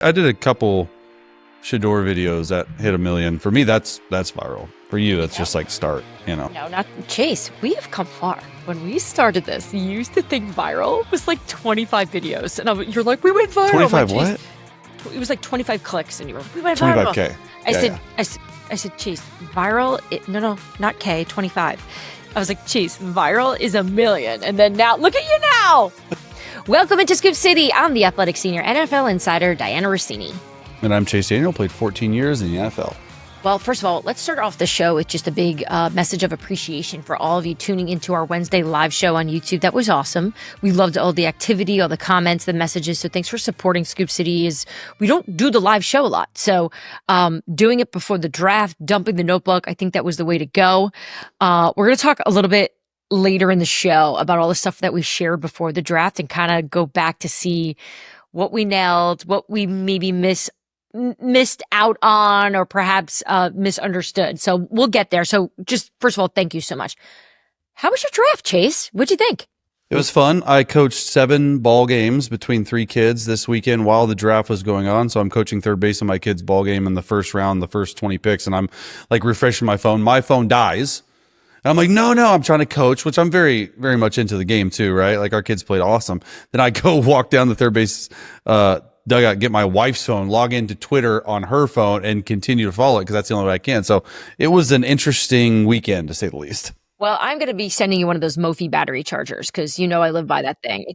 I did a couple Shedeur videos that hit 1 million. For me, that's viral. For you, that's just like start, No, not Chase. We have come far. When we started this, you used to think viral was like 25 videos. And you're like, we went viral. 25 like, what? It was like 25 clicks. And you were, we went 25K. viral. I said, Chase, viral? No, not K, 25. I was like, Chase, viral is 1 million. And then now, look at you now. Welcome into Scoop City. I'm the athletic senior NFL insider, Dianna Russini. And I'm Chase Daniel, played 14 years in the NFL. Well, first of all, let's start off the show with just a big message of appreciation for all of you tuning into our Wednesday live show on YouTube. That was awesome. We loved all the activity, all the comments, the messages. So thanks for supporting Scoop City. We don't do the live show a lot. So doing it before the draft, dumping the notebook, I think that was the way to go. We're going to talk a little bit later in the show about all the stuff that we shared before the draft and kind of go back to see what we nailed, what we maybe missed out on, or perhaps misunderstood. So we'll get there. So just first of all, thank you so much. How was your draft, Chase? What'd you think? It was fun. I coached 7 ball games between 3 kids this weekend while the draft was going on. So I'm coaching third base in my kid's ball game in the first round, the first 20 picks, and I'm like refreshing my phone. My phone dies. And I'm like, no, I'm trying to coach, which I'm very, very much into the game too, right? Like our kids played awesome. Then I go walk down the third base dugout, get my wife's phone, log into Twitter on her phone, and continue to follow it because that's the only way I can. So it was an interesting weekend, to say the least. Well, I'm going to be sending you one of those Mophie battery chargers because you know I live by that thing.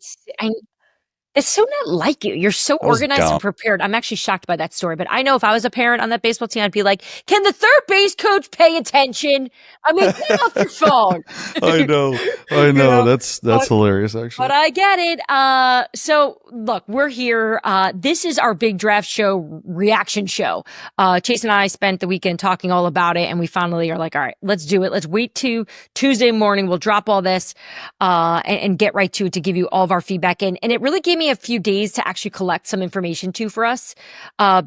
It's so not like you. You're so organized and prepared. I'm actually shocked by that story. But I know if I was a parent on that baseball team, I'd be like, can the third base coach pay attention? I mean, get off your phone. I know. That's hilarious, actually. But I get it. So look, we're here. This is our big draft show reaction show. Chase and I spent the weekend talking all about it, and we finally are like, all right, let's do it. Let's wait to Tuesday morning. We'll drop all this and get right to it to give you all of our feedback. And it really gave me a few days to actually collect some information too for us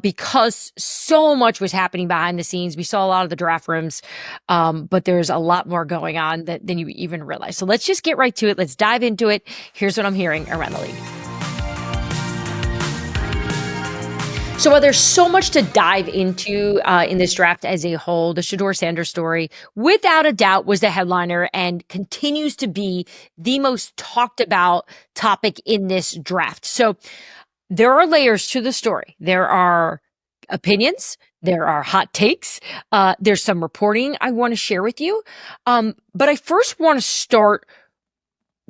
because so much was happening behind the scenes. We saw a lot of the draft rooms, but there's a lot more going on than you even realize. So let's just get right to it. Let's dive into it. Here's what I'm hearing around the league. So while there's so much to dive into in this draft as a whole, the Shedeur Sanders story, without a doubt, was the headliner and continues to be the most talked about topic in this draft. So there are layers to the story. There are opinions. There are hot takes. There's some reporting I want to share with you. But I first want to start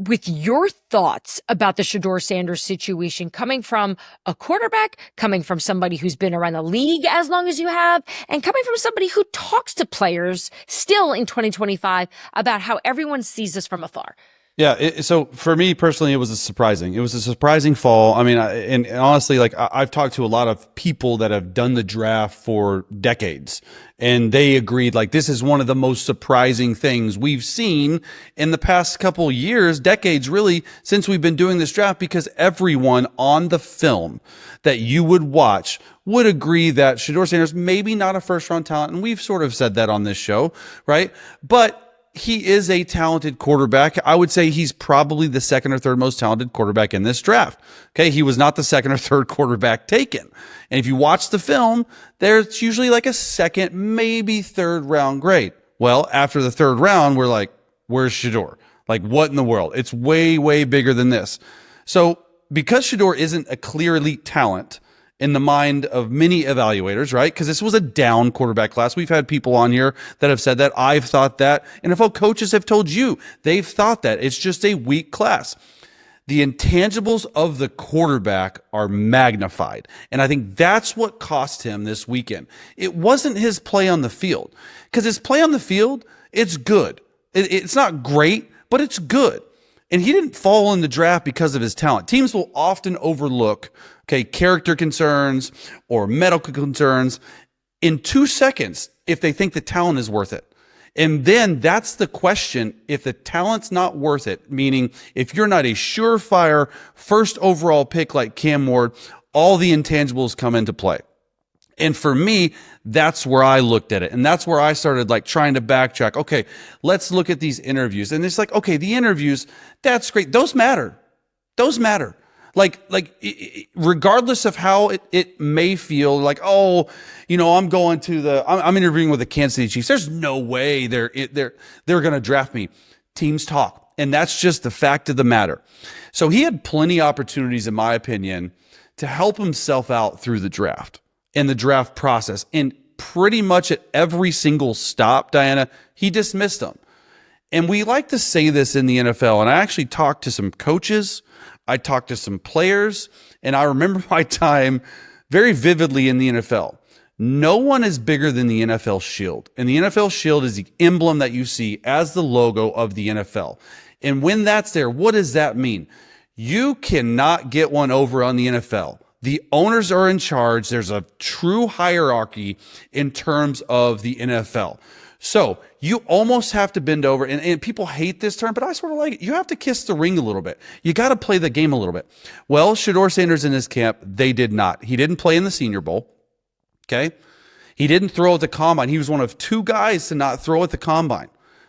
with your thoughts about the Shedeur Sanders situation, coming from a quarterback, coming from somebody who's been around the league as long as you have, and coming from somebody who talks to players still in 2025 about how everyone sees this from afar. Yeah. So for me personally, it was a surprising fall. I mean, and honestly, like I've talked to a lot of people that have done the draft for decades, and they agreed like this is one of the most surprising things we've seen in the past couple years, decades really, since we've been doing this draft, because everyone on the film that you would watch would agree that Shedeur Sanders maybe not a first round talent. And we've sort of said that on this show, right? But he is a talented quarterback. I would say he's probably the second or third most talented quarterback in this draft. Okay. He was not the second or third quarterback taken. And if you watch the film, there's usually like a second, maybe third round grade. Well, after the third round, we're like, where's Shedeur? Like, what in the world? It's way, way bigger than this. So because Shedeur isn't a clear elite talent in the mind of many evaluators, right? Because this was a down quarterback class. We've had people on here that have said that. I've thought that. NFL coaches have told you they've thought that. It's just a weak class. The intangibles of the quarterback are magnified. And I think that's what cost him this weekend. It wasn't his play on the field. Because his play on the field, it's good. It's not great, but it's good. And he didn't fall in the draft because of his talent. Teams will often overlook, character concerns or medical concerns in 2 seconds if they think the talent is worth it. And then that's the question. If the talent's not worth it, meaning if you're not a surefire first overall pick like Cam Ward, all the intangibles come into play. And for me, that's where I looked at it. And that's where I started like trying to backtrack. Okay, let's look at these interviews. And it's like, okay, the interviews, that's great. Those matter. Regardless of how it may feel like, oh, I'm going to I'm interviewing with the Kansas City Chiefs. There's no way they're going to draft me. Teams talk, and that's just the fact of the matter. So he had plenty of opportunities, in my opinion, to help himself out through the draft and the draft process. And pretty much at every single stop, Dianna, he dismissed them. And we like to say this in the NFL. And I actually talked to some coaches. I talked to some players. And I remember my time very vividly in the NFL. No one is bigger than the NFL shield. And the NFL shield is the emblem that you see as the logo of the NFL. And when that's there, what does that mean? You cannot get one over on the NFL. The owners are in charge. There's a true hierarchy in terms of the NFL. So you almost have to bend over, and people hate this term, but I sort of like it. You have to kiss the ring a little bit. You got to play the game a little bit. Well, Shedeur Sanders in his camp, they did not. He didn't play in the Senior Bowl. Okay. He didn't throw at the combine. He was one of two guys to not throw at the combine.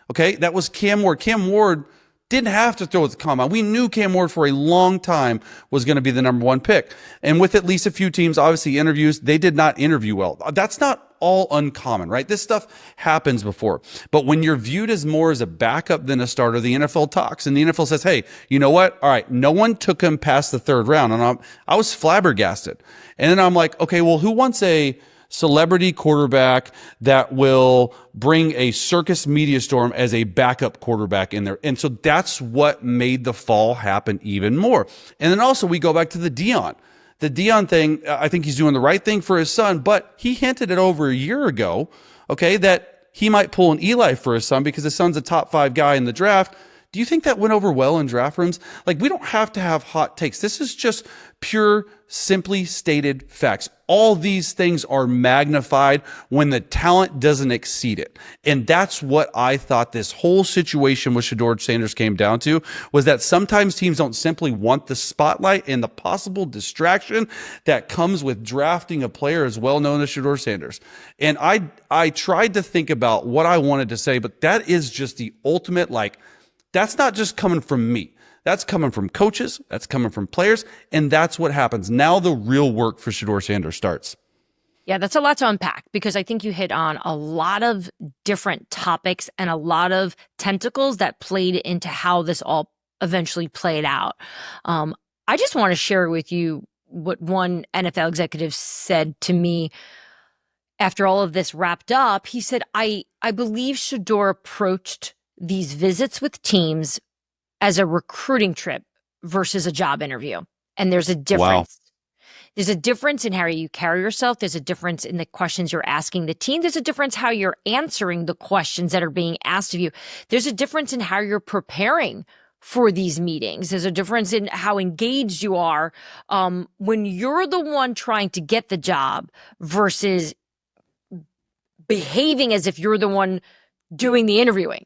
Okay. That was Cam Ward. Cam Ward didn't have to throw at the combine. We knew Cam Ward for a long time was going to be the number one pick. And with at least a few teams, obviously interviews, they did not interview well. That's not all uncommon, right? This stuff happens before. But when you're viewed as more as a backup than a starter, the NFL talks and the NFL says, hey, you know what? All right, no one took him past the third round. And I was flabbergasted. And then I'm like, okay, well, who wants a celebrity quarterback that will bring a circus media storm as a backup quarterback in there? And so that's what made the fall happen even more. And then also we go back to the Deion thing. I think he's doing the right thing for his son, but he hinted it over a year ago, okay, that he might pull an Eli for his son because his son's a top 5 guy in the draft. Do you think that went over well in draft rooms? Like, we don't have to have hot takes. This is just pure, simply stated facts. All these things are magnified when the talent doesn't exceed it. And that's what I thought this whole situation with Shedeur Sanders came down to, was that sometimes teams don't simply want the spotlight and the possible distraction that comes with drafting a player as well known as Shedeur Sanders. And I tried to think about what I wanted to say, but that is just the ultimate, that's not just coming from me. That's coming from coaches. That's coming from players. And that's what happens. Now the real work for Shedeur Sanders starts. Yeah, that's a lot to unpack because I think you hit on a lot of different topics and a lot of tentacles that played into how this all eventually played out. I just want to share with you what one NFL executive said to me after all of this wrapped up. He said, I believe Shedeur approached these visits with teams as a recruiting trip versus a job interview. And there's a difference. Wow. There's a difference in how you carry yourself. There's a difference in the questions you're asking the team. There's a difference how you're answering the questions that are being asked of you. There's a difference in how you're preparing for these meetings. There's a difference in how engaged you are when you're the one trying to get the job versus behaving as if you're the one doing the interviewing.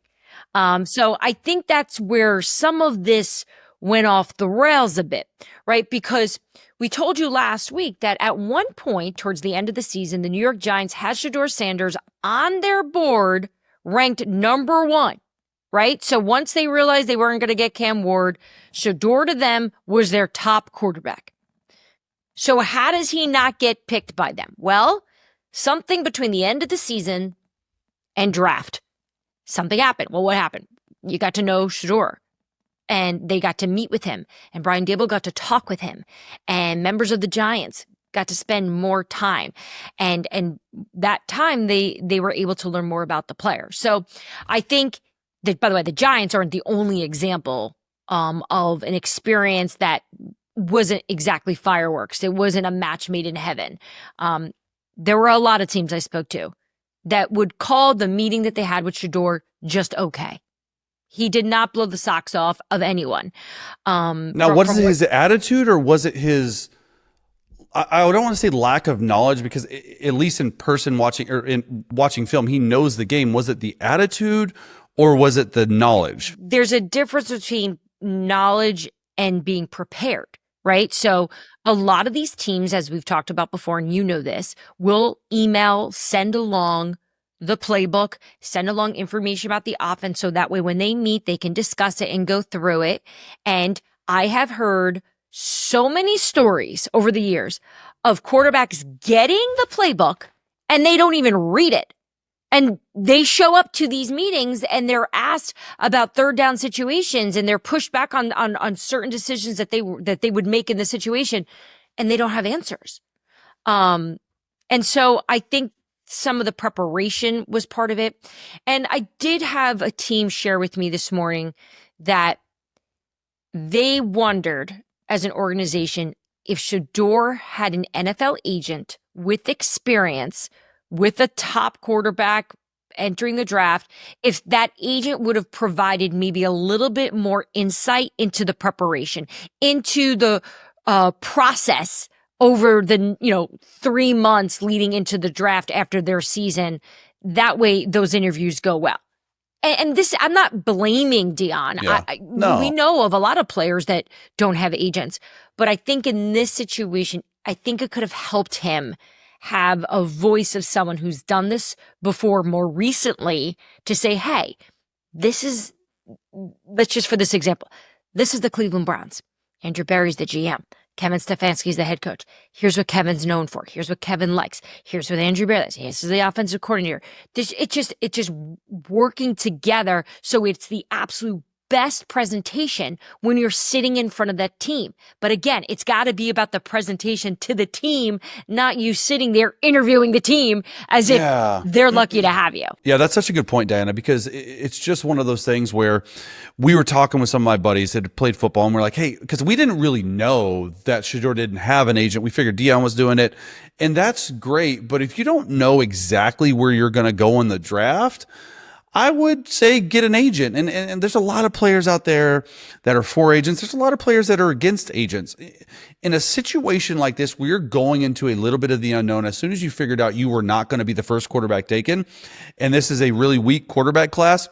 So I think that's where some of this went off the rails a bit, right? Because we told you last week that at one point towards the end of the season, the New York Giants had Shedeur Sanders on their board ranked number 1, right? So once they realized they weren't going to get Cam Ward, Shedeur to them was their top quarterback. So how does he not get picked by them? Well, something between the end of the season and draft. Something happened. Well, what happened? You got to know Shedeur, and they got to meet with him, and Brian Daboll got to talk with him, and members of the Giants got to spend more time, and that time they were able to learn more about the player. So I think that, by the way, the Giants aren't the only example of an experience that wasn't exactly fireworks. It wasn't a match made in heaven. There were a lot of teams I spoke to that would call the meeting that they had with Shedeur just okay. He did not blow the socks off of anyone. Now, was it his attitude or was it his, I don't want to say lack of knowledge, because at least in person watching or in watching film, he knows the game. Was it the attitude or was it the knowledge? There's a difference between knowledge and being prepared, right? So a lot of these teams, as we've talked about before, and you know this, will email, send along the playbook, send along information about the offense, so that way when they meet, they can discuss it and go through it. And I have heard so many stories over the years of quarterbacks getting the playbook and they don't even read it. And they show up to these meetings and they're asked about third down situations and they're pushed back on certain decisions that they would make in the situation, and they don't have answers. And so I think some of the preparation was part of it. And I did have a team share with me this morning that they wondered as an organization if Shedeur had an NFL agent with experience with a top quarterback entering the draft, if that agent would have provided maybe a little bit more insight into the preparation, into the process over the 3 months leading into the draft after their season. That way those interviews go well. And this, I'm not blaming Dion. Yeah. No. We know of a lot of players that don't have agents, but I think in this situation, I think it could have helped him have a voice of someone who's done this before more recently to say, hey, let's just for this example, this is the Cleveland Browns. Andrew Berry's the GM. Kevin Stefanski's the head coach. Here's what Kevin's known for. Here's what Kevin likes. Here's what Andrew Berry likes. This is the offensive coordinator. It's just working together so it's the absolute best presentation when you're sitting in front of that team. But again, it's got to be about the presentation to the team, not you sitting there interviewing the team as if they're lucky to have you. Yeah, that's such a good point, Diana, because it's just one of those things where we were talking with some of my buddies that had played football, and we're like, hey, because we didn't really know that Shedeur didn't have an agent. We figured Dion was doing it, and that's great. But if you don't know exactly where you're going to go in the draft, I would say get an agent. And there's a lot of players out there that are for agents. There's a lot of players that are against agents. In a situation like this, where you're going into a little bit of the unknown, as soon as you figured out you were not going to be the first quarterback taken, and this is a really weak quarterback class,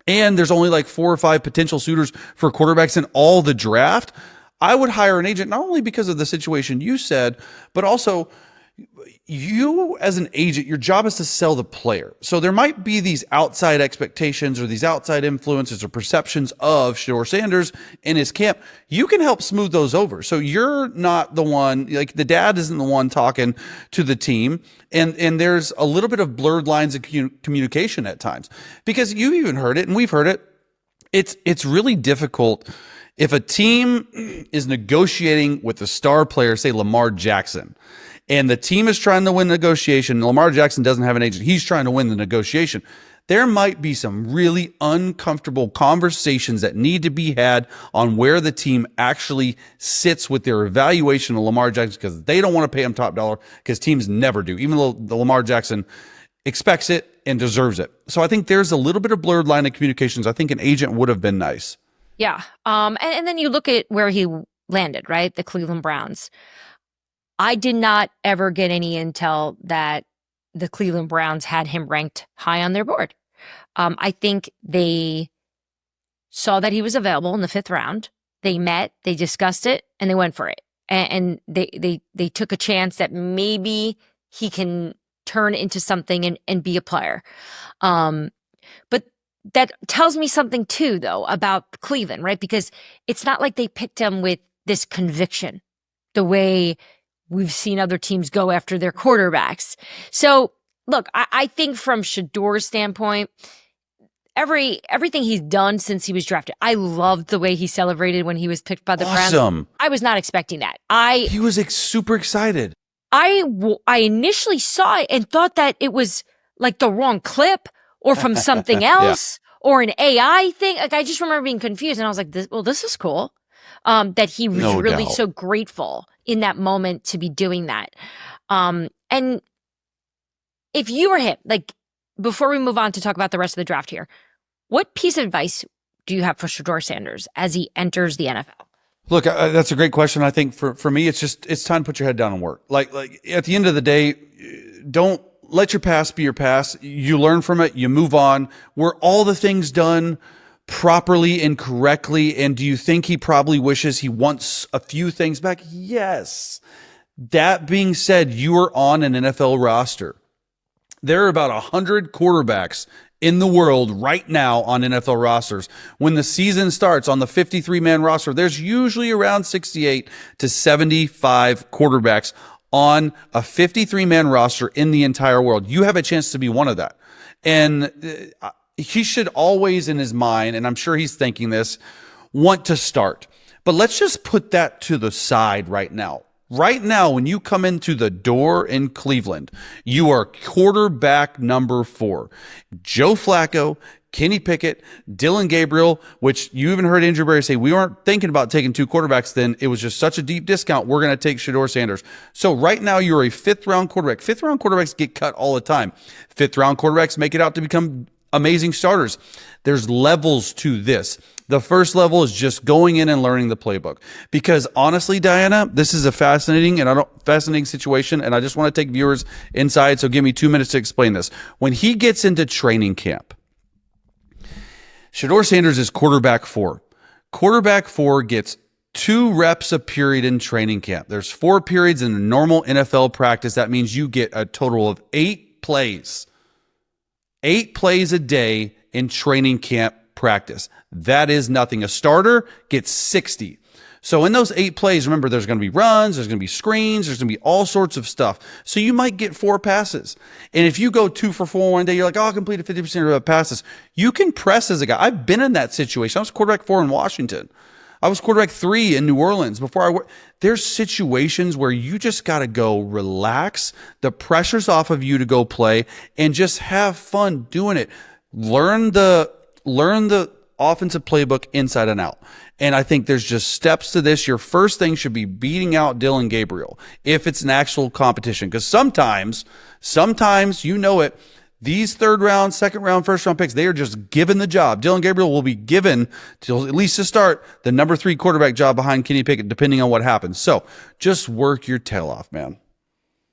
and there's only like 4 or 5 potential suitors for quarterbacks in all the draft, I would hire an agent, not only because of the situation you said, but also you as an agent, your job is to sell the player. So there might be these outside expectations or these outside influences or perceptions of Shedeur Sanders in his camp. You can help smooth those over. So you're not the one, like the dad isn't the one talking to the team. And there's a little bit of blurred lines of communication at times, because you even heard it and we've heard it. It's really difficult if a team is negotiating with a star player, say Lamar Jackson, and the team is trying to win the negotiation. Lamar Jackson doesn't have an agent. He's trying to win the negotiation. There might be some really uncomfortable conversations that need to be had on where the team actually sits with their evaluation of Lamar Jackson, because they don't want to pay him top dollar, because teams never do, even though the Lamar Jackson expects it and deserves it. So I think there's a little bit of blurred line of communications. I think an agent would have been nice. Yeah. And then you look at where he landed, right? The Cleveland Browns. I did not ever get any intel that the Cleveland Browns had him ranked high on their board. I think they saw that he was available in the 5th round. They met, they discussed it, and they went for it. And they took a chance that maybe he can turn into something and be a player. But that tells me something too, though, about Cleveland, right? Because it's not like they picked him with this conviction, the way we've seen other teams go after their quarterbacks. So, look, I think from Shedeur's standpoint, everything he's done since he was drafted, I loved the way he celebrated when he was picked by the Browns. I was not expecting that. He was super excited. I initially saw it and thought that it was like the wrong clip or from something else or an AI thing. Like, I just remember being confused, and I was like, this is cool. That he was really so grateful in that moment to be doing that. And if you were him, like, before we move on to talk about the rest of the draft here, what piece of advice do you have for Shedeur Sanders as he enters the NFL? Look, that's a great question. I think for me, it's time to put your head down and work. Like at the end of the day, don't let your past be your past. You learn from it. You move on. Were all the things done properly and correctly? And do you think he probably wishes he wants a few things back? Yes. That being said, you are on an NFL roster. There are about 100 quarterbacks in the world right now on NFL rosters. When the season starts on the 53-man roster, there's usually around 68 to 75 quarterbacks on a 53-man roster in the entire world. You have a chance to be one of that. And he should always in his mind, and I'm sure he's thinking this, want to start. But let's just put that to the side right now. Right now, when you come into the door in Cleveland, you are quarterback number 4. Joe Flacco, Kenny Pickett, Dylan Gabriel, which you even heard Andrew Berry say, we weren't thinking about taking 2 quarterbacks then. It was just such a deep discount. We're going to take Shedeur Sanders. So right now, you're a 5th-round quarterback. 5th-round quarterbacks get cut all the time. 5th-round quarterbacks make it out to become amazing starters. There's levels to this. The first level is just going in and learning the playbook. Because honestly, Dianna, this is a fascinating situation, and I just want to take viewers inside, so give me 2 minutes to explain this. When he gets into training camp, Shedeur Sanders is quarterback 4. Quarterback 4 gets 2 reps a period in training camp. There's 4 periods in a normal NFL practice. That means you get a total of 8 plays. 8 plays a day in training camp practice. That is nothing. A starter gets 60. So in those 8 plays, remember, there's going to be runs, there's going to be screens, there's going to be all sorts of stuff. So you might get 4 passes. And if you go 2 for 4 one day, you're like, oh, I completed 50% of the passes. You can press as a guy. I've been in that situation. I was quarterback 4 in Washington. I was quarterback 3 in New Orleans before there's situations where you just got to go relax. The pressure's off of you to go play and just have fun doing it. Learn the offensive playbook inside and out. And I think there's just steps to this. Your first thing should be beating out Dylan Gabriel if it's an actual competition. Because sometimes, you know it, these 3rd round, 2nd round, 1st round picks, they are just given the job. Dylan Gabriel will be given, till at least to start, the number 3 quarterback job behind Kenny Pickett, depending on what happens. So just work your tail off, man.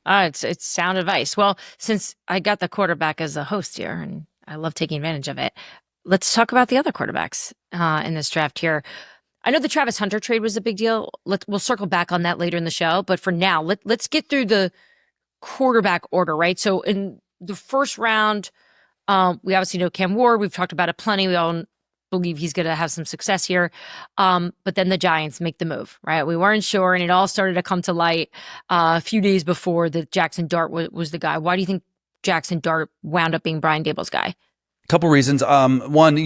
It's sound advice. Well, since I got the quarterback as a host here, and I love taking advantage of it, let's talk about the other quarterbacks in this draft here. I know the Travis Hunter trade was a big deal. We'll circle back on that later in the show. But for now, let's get through the quarterback order, right? So in the first round, we obviously know Cam Ward. We've talked about it plenty. We all believe he's going to have some success here. But then the Giants make the move, right? We weren't sure, and it all started to come to light a few days before that Jackson Dart was the guy. Why do you think Jackson Dart wound up being Brian Daboll's guy? Couple reasons. One,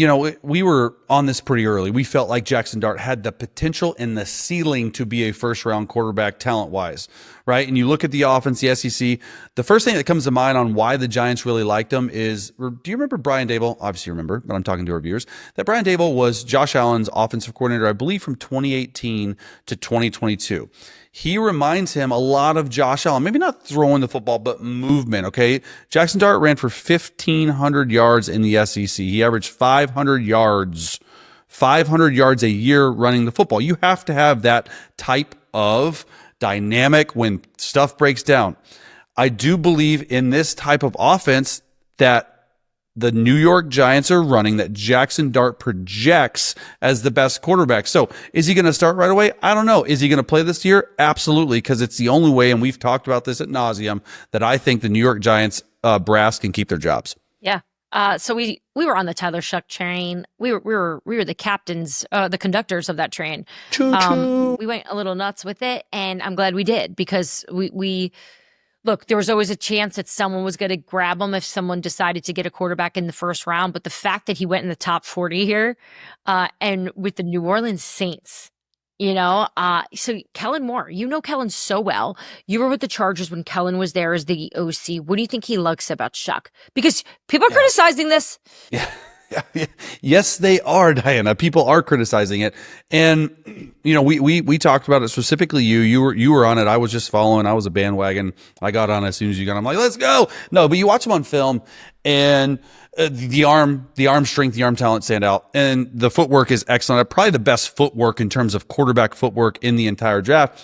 we were on this pretty early. We felt like Jackson Dart had the potential and the ceiling to be a 1st-round quarterback talent-wise, right? And you look at the offense, the SEC, the first thing that comes to mind on why the Giants really liked him is, do you remember Brian Daboll? Obviously you remember, but I'm talking to our viewers, that Brian Daboll was Josh Allen's offensive coordinator, I believe, from 2018 to 2022. He reminds him a lot of Josh Allen, maybe not throwing the football, but movement, okay? Jackson Dart ran for 1,500 yards in the SEC. He averaged 500 yards a year running the football. You have to have that type of dynamic when stuff breaks down. I do believe in this type of offense that the New York Giants are running, that Jackson Dart projects as the best quarterback. So is he going to start right away? I don't know. Is he going to play this year? Absolutely, because it's the only way, and we've talked about this ad nauseum, that I think the New York Giants brass can keep their jobs. Yeah. So we were on the Tyler Shough train. We were the captains, the conductors of that train. Choo-choo. We went a little nuts with it, and I'm glad we did, because we look, there was always a chance that someone was going to grab him if someone decided to get a quarterback in the 1st round. But the fact that he went in the top 40 here, and with the New Orleans Saints, so Kellen Moore, Kellen so well. You were with the Chargers when Kellen was there as the OC. What do you think he likes about Shough? Because people are criticizing this. Yeah. Yes, they are, Dianna. People are criticizing it. And, we talked about it, specifically you were on it. I was just following. I was a bandwagon. I got on as soon as you got on. I'm like, let's go. No, but you watch him on film, and the arm strength, the arm talent stand out. And the footwork is excellent. Probably the best footwork in terms of quarterback footwork in the entire draft.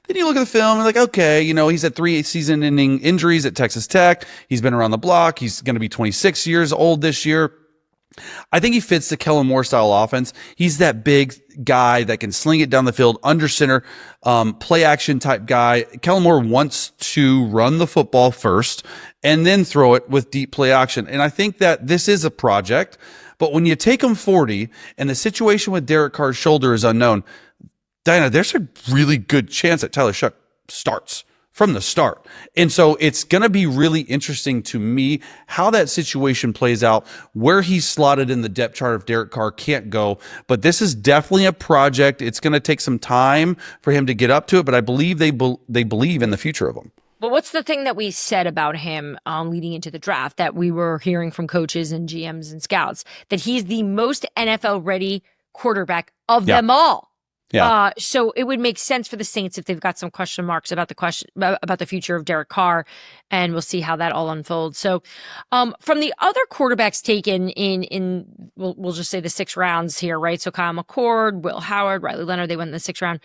Then you look at the film and like, okay, he's had 3 season-ending injuries at Texas Tech. He's been around the block. He's going to be 26 years old this year. I think he fits the Kellen Moore style offense. He's that big guy that can sling it down the field, under center, play action type guy. Kellen Moore wants to run the football first and then throw it with deep play action. And I think that this is a project, but when you take him 40 and the situation with Derek Carr's shoulder is unknown, Dianna, there's a really good chance that Tyler Shough starts from the start. And so it's going to be really interesting to me how that situation plays out, where he's slotted in the depth chart if Derek Carr can't go. But this is definitely a project. It's going to take some time for him to get up to it, but I believe they believe in the future of him. But what's the thing that we said about him leading into the draft that we were hearing from coaches and GMs and scouts? That he's the most NFL-ready quarterback of them all. Yeah. So it would make sense for the Saints if they've got some question marks about the future of Derek Carr, and we'll see how that all unfolds. So, from the other quarterbacks taken in we'll just say the 6 rounds here, right? So Kyle McCord, Will Howard, Riley Leonard, they went in the 6th round.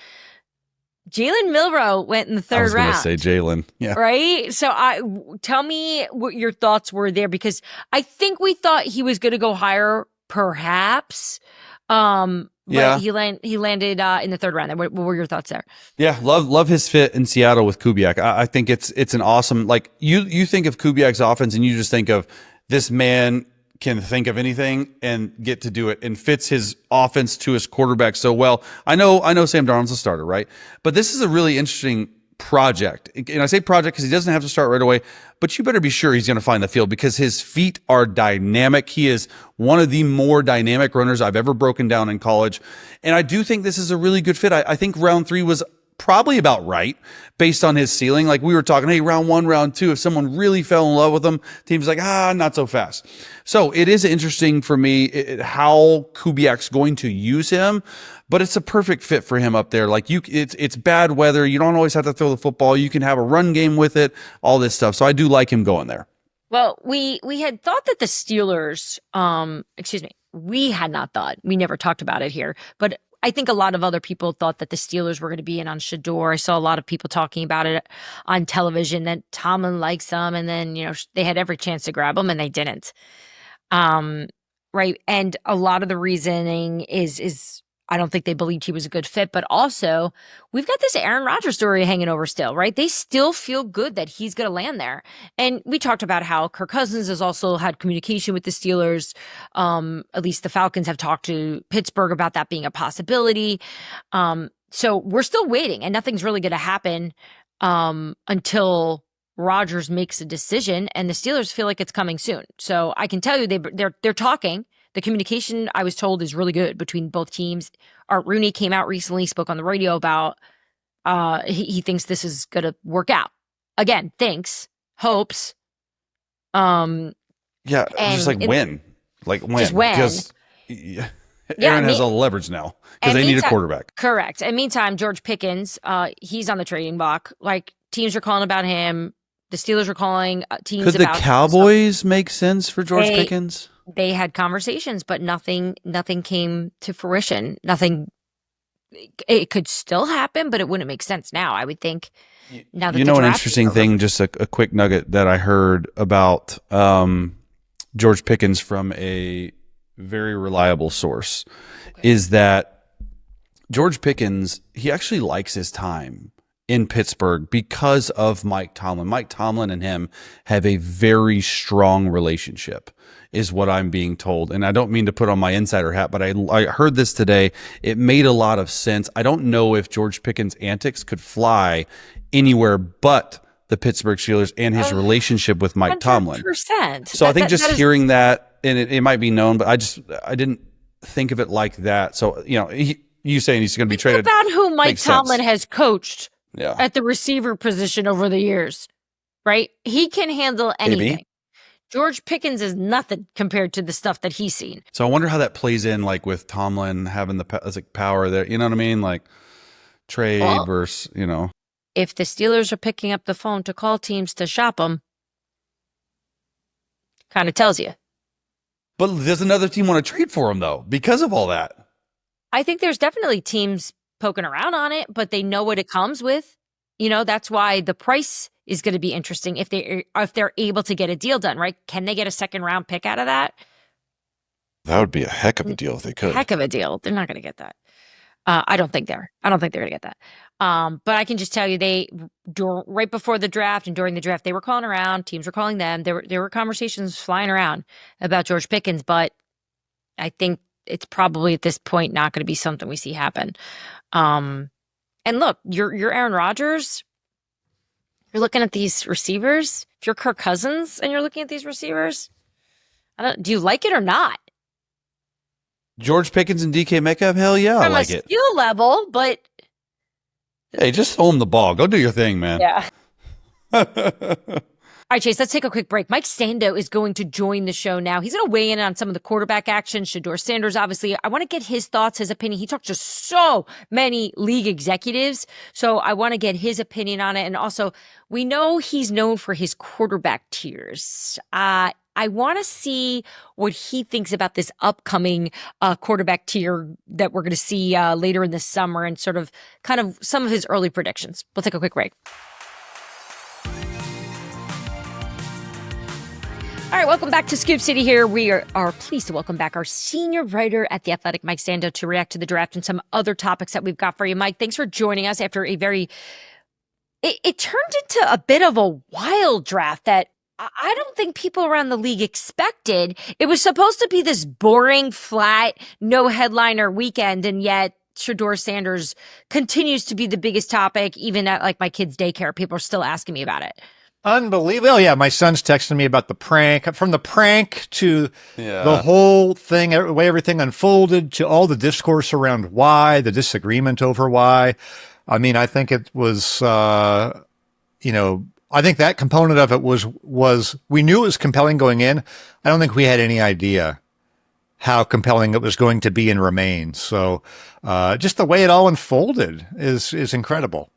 Jalen Milroe went in the 3rd round. I was going to say Jalen. Yeah. Right? So tell me what your thoughts were there, because I think we thought he was going to go higher, perhaps. But he landed in the 3rd round. What were your thoughts there? Yeah, love his fit in Seattle with Kubiak. I think it's an awesome, like you think of Kubiak's offense and you just think of this man can think of anything and get to do it, and fits his offense to his quarterback so well. I know Sam Darnold's a starter, right? But this is a really interesting project. And I say project because he doesn't have to start right away, but you better be sure he's going to find the field because his feet are dynamic. He is one of the more dynamic runners I've ever broken down in college. And I do think this is a really good fit. I think round 3 was probably about right based on his ceiling. Like we were talking, hey, round 1, round 2, if someone really fell in love with him, team's like, not so fast. So it is interesting for me how Kubiak's going to use him, but it's a perfect fit for him up there. Like it's bad weather. You don't always have to throw the football. You can have a run game with it, all this stuff. So I do like him going there. Well, we had thought that the Steelers, we had not thought, we never talked about it here, but I think a lot of other people thought that the Steelers were going to be in on Shedeur. I saw a lot of people talking about it on television, that Tomlin likes them, and then, they had every chance to grab them and they didn't. Right. And a lot of the reasoning is I don't think they believed he was a good fit, but also we've got this Aaron Rodgers story hanging over still, right? They still feel good that he's going to land there. And we talked about how Kirk Cousins has also had communication with the Steelers. At least the Falcons have talked to Pittsburgh about that being a possibility. So we're still waiting, and nothing's really going to happen until Rodgers makes a decision, and the Steelers feel like it's coming soon. So I can tell you they're talking. The communication, I was told, is really good between both teams. Art Rooney came out recently, spoke on the radio about he thinks this is going to work out. Again, thinks, hopes. Yeah, just like when. Like when. Just when. Because Aaron has all the leverage now because they need a quarterback. Correct. And meantime, George Pickens, he's on the trading block. Like, teams are calling about him. The Steelers are calling teams about him. Could the Cowboys make sense for George Pickens? They had conversations, but nothing came to fruition. Nothing. It could still happen, but it wouldn't make sense now, I would think. Now that an interesting thing, just a quick nugget that I heard about George Pickens from a very reliable source is that George Pickens, he actually likes his time in Pittsburgh because of Mike Tomlin. Mike Tomlin and him have a very strong relationship, is what I'm being told. And I don't mean to put on my insider hat, but I heard this today. It made a lot of sense. I don't know if George Pickens' antics could fly anywhere but the Pittsburgh Steelers and his relationship with Mike 100%. Tomlin. So I think hearing that, and it might be known, but I didn't think of it like that. So, you saying he's going to be traded. Think about who Mike Tomlin has coached Yeah. at the receiver position over the years, right? He can handle anything. Maybe. George Pickens is nothing compared to the stuff that he's seen. So I wonder how that plays in, like with Tomlin having the power there. You know what I mean? Like trade versus, If the Steelers are picking up the phone to call teams to shop them, kind of tells you. But does another team want to trade for him, though, because of all that? I think there's definitely teams poking around on it, but they know what it comes with. That's why the price is going to be interesting if they're able to get a deal done, right? Can they get a 2nd round pick out of that? That would be a heck of a deal if they could. Heck of a deal. They're not going to get that. I don't think they're going to get that. But I can just tell you, right before the draft and during the draft, they were calling around. Teams were calling them. There were conversations flying around about George Pickens, but I think it's probably at this point not going to be something we see happen. And look, you're Aaron Rodgers. You're looking at these receivers. If you're Kirk Cousins and you're looking at these receivers, do you like it or not? George Pickens and DK Metcalf, hell yeah, I like it. From a skill level, but hey, just throw him the ball. Go do your thing, man. Yeah. All right, Chase, let's take a quick break. Mike Sando is going to join the show now. He's going to weigh in on some of the quarterback action. Shedeur Sanders, obviously. I want to get his thoughts, his opinion. He talked to so many league executives, so I want to get his opinion on it. And also, we know he's known for his quarterback tiers. I want to see what he thinks about this upcoming quarterback tier that we're going to see later in the summer and kind of some of his early predictions. We'll take a quick break. All right, welcome back to Scoop City here. We are pleased to welcome back our senior writer at The Athletic, Mike Sando, to react to the draft and some other topics that we've got for you. Mike, thanks for joining us after a very... It turned into a bit of a wild draft that I don't think people around the league expected. It was supposed to be this boring, flat, no headliner weekend, and yet Shedeur Sanders continues to be the biggest topic, even at like my kids' daycare. People are still asking me about it. Unbelievable. Oh, yeah, my son's texting me about the prank. From the prank to the whole thing, the way everything unfolded, to all the discourse around why, the disagreement over why. I mean, I think it was, I think that component of it was we knew it was compelling going in. I don't think we had any idea how compelling it was going to be and remain. So just the way it all unfolded is incredible.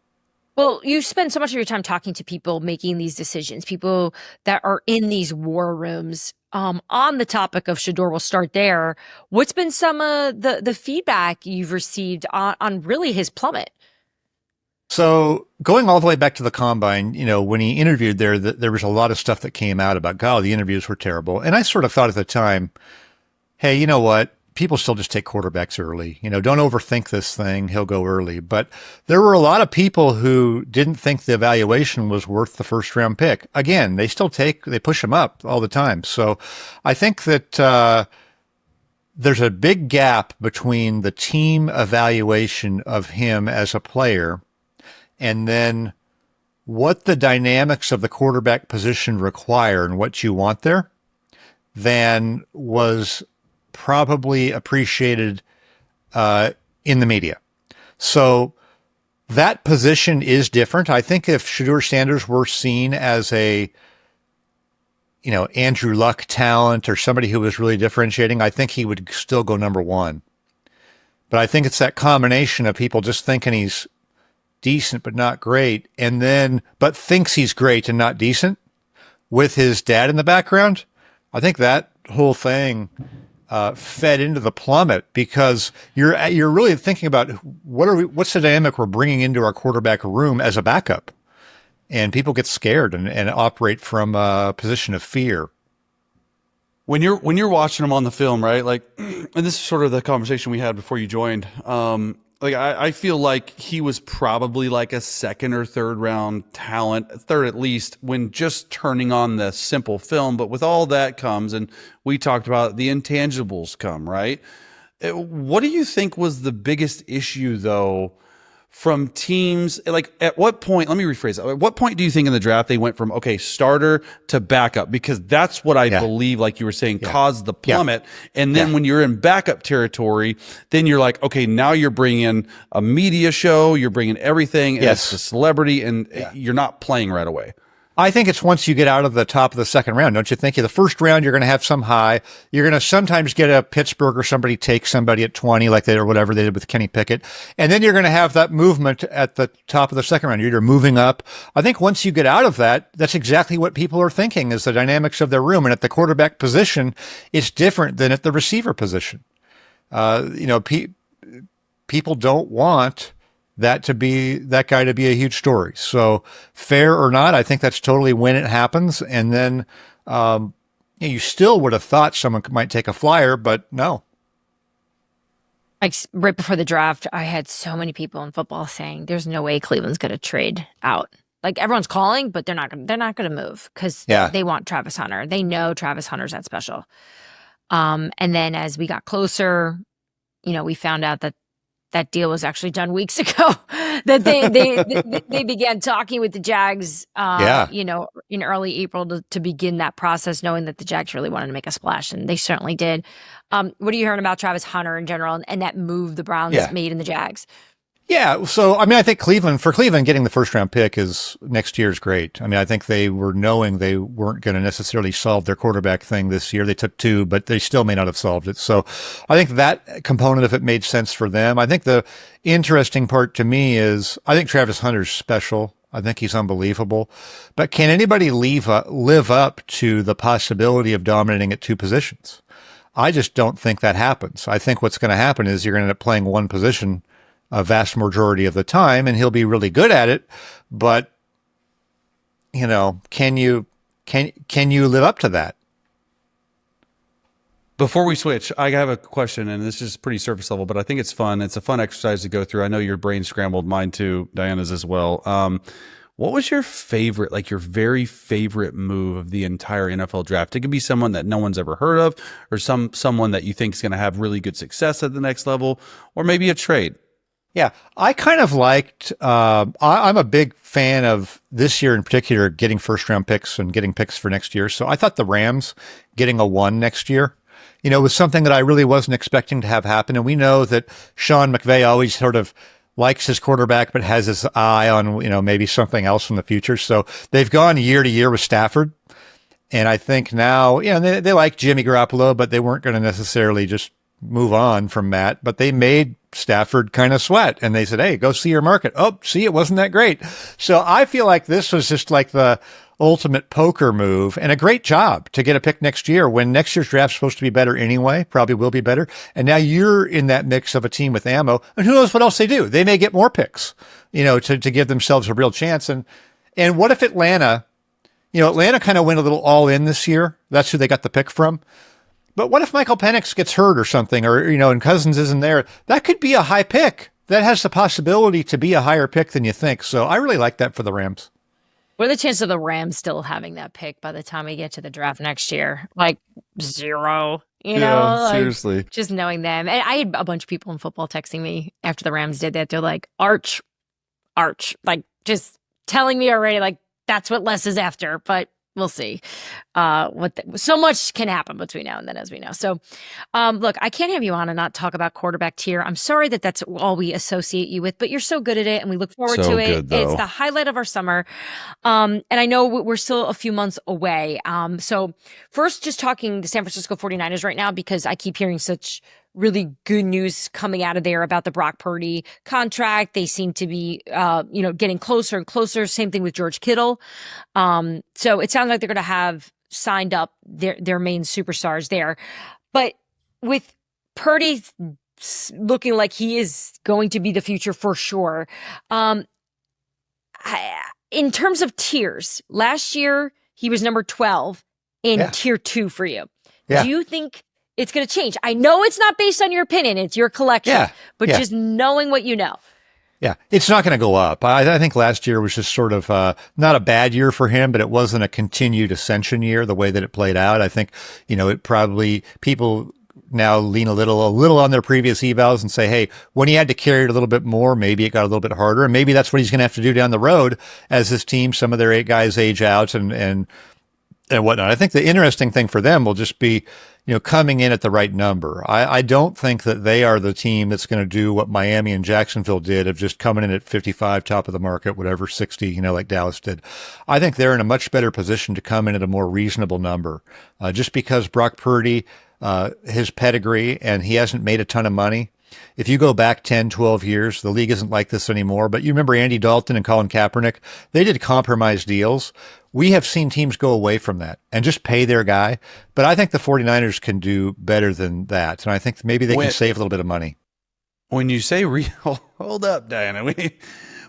Well, you spend so much of your time talking to people making these decisions, people that are in these war rooms. On the topic of Shedeur, we'll start there. What's been some of the feedback you've received on really his plummet? So going all the way back to the combine, when he interviewed there was a lot of stuff that came out about, God, the interviews were terrible. And I sort of thought at the time, hey, you know what? People still just take quarterbacks early. Don't overthink this thing. He'll go early. But there were a lot of people who didn't think the evaluation was worth the first round pick. Again, they push him up all the time. So I think that there's a big gap between the team evaluation of him as a player and then what the dynamics of the quarterback position require and what you want there than was probably appreciated in the media. So that position is different. I think if Shedeur Sanders were seen as a, Andrew Luck talent or somebody who was really differentiating, I think he would still go number one. But I think it's that combination of people just thinking he's decent but not great, but thinks he's great and not decent with his dad in the background. I think that whole thing fed into the plummet because you're really thinking about what's the dynamic we're bringing into our quarterback room as a backup, and people get scared and operate from a position of fear. When you're watching him on the film, right? Like, and this is sort of the conversation we had before you joined. I feel like he was probably like a second or third round talent, third at least, when just turning on the simple film. But with all that comes, and we talked about the intangibles come, right? What do you think was the biggest issue, though, from teams? Like, at what point, let me rephrase that. At what point do you think in the draft they went from, okay, starter to backup? Because that's what I believe, like you were saying, caused the plummet. And then when you're in backup territory, then you're like, okay, now you're bringing a media show, you're bringing everything, and it's a celebrity, and you're not playing right away. I think it's once you get out of the top of the second round, don't you think? The first round, you're going to have some high. You're going to sometimes get a Pittsburgh or somebody take somebody at 20, like or whatever they did with Kenny Pickett. And then you're going to have that movement at the top of the second round. You're moving up. I think once you get out of that, that's exactly what people are thinking is the dynamics of their room. And at the quarterback position, it's different than at the receiver position. People don't want that guy to be a huge story. So fair or not, I think that's totally when it happens. And then, You still would have thought someone might take a flyer, but no. Like right before the draft, I had so many people in football saying, "There's no way Cleveland's going to trade out." Like everyone's calling, but they're not going. They're not going to move because they want Travis Hunter. They know Travis Hunter's that special. And then as we got closer, we found out that that deal was actually done weeks ago. That they began talking with the Jags, in early April to begin that process, knowing that the Jags really wanted to make a splash, and they certainly did. What are you hearing about Travis Hunter in general and that move the Browns made in the Jags? Yeah. So, I mean, I think Cleveland getting the first round pick next year is great. I mean, I think they were knowing they weren't going to necessarily solve their quarterback thing this year. They took 2, but they still may not have solved it. So I think that component of it made sense for them. I think the interesting part to me is I think Travis Hunter's special. I think he's unbelievable. But can anybody live up to the possibility of dominating at 2 positions? I just don't think that happens. I think what's going to happen is you're going to end up playing one position a vast majority of the time, and he'll be really good at it. But, can you live up to that? Before we switch, I have a question, and this is pretty surface level, but I think it's fun. It's a fun exercise to go through. I know your brain scrambled, mine too, Diana's as well. What was your favorite, like your very favorite move of the entire NFL draft? It could be someone that no one's ever heard of, or someone that you think is going to have really good success at the next level, or maybe a trade. Yeah, I kind of liked, I'm a big fan of this year in particular, getting first round picks and getting picks for next year. So I thought the Rams getting a 1 next year, was something that I really wasn't expecting to have happen. And we know that Sean McVay always sort of likes his quarterback, but has his eye on, maybe something else in the future. So they've gone year to year with Stafford. And I think now, they like Jimmy Garoppolo, but they weren't going to necessarily just move on from Matt, but they made Stafford kind of sweat, and they said, "Hey, go see your market." Oh, see, it wasn't that great. So I feel like this was just like the ultimate poker move, and a great job to get a pick next year when next year's draft's supposed to be better anyway, probably will be better. And now you're in that mix of a team with ammo, and who knows what else they do? They may get more picks, to give themselves a real chance. And what if Atlanta kind of went a little all in this year? That's who they got the pick from. But what if Michael Penix gets hurt or something, or, and Cousins isn't there? That could be a high pick. That has the possibility to be a higher pick than you think. So I really like that for the Rams. What are the chances of the Rams still having that pick by the time we get to the draft next year? Like 0, seriously. Just knowing them. And I had a bunch of people in football texting me after the Rams did that. They're like, Arch, like just telling me already, like, that's what Les is after. But we'll see. So much can happen between now and then, as we know. So, look, I can't have you on and not talk about quarterback tier. I'm sorry that that's all we associate you with, but you're so good at it, and we look forward to it. It's the highlight of our summer. And I know we're still a few months away. So first, just talking the San Francisco 49ers right now, because I keep hearing such really good news coming out of there about the Brock Purdy contract. They seem to be, getting closer and closer. Same thing with George Kittle. So it sounds like they're going to have signed up their main superstars there. But with Purdy looking like he is going to be the future for sure. In terms of tiers, last year he was number 12 in tier 2 for you. Yeah. Do you think it's going to change? I know it's not based on your opinion. It's your collection, but just knowing what you know. Yeah, it's not going to go up. I think last year was just sort of not a bad year for him, but it wasn't a continued ascension year the way that it played out. I think, it probably people now lean a little on their previous evals and say, hey, when he had to carry it a little bit more, maybe it got a little bit harder. And maybe that's what he's going to have to do down the road as this team, some of their 8 guys age out and whatnot. I think the interesting thing for them will just be, coming in at the right number. I don't think that they are the team that's going to do what Miami and Jacksonville did of just coming in at 55, top of the market, whatever, 60, like Dallas did. I think they're in a much better position to come in at a more reasonable number. Just because Brock Purdy, his pedigree, and he hasn't made a ton of money. If you go back 10, 12 years, the league isn't like this anymore. But you remember Andy Dalton and Colin Kaepernick? They did compromise deals. We have seen teams go away from that and just pay their guy. But I think the 49ers can do better than that. And I think maybe they can save a little bit of money. When you say hold up, Diana.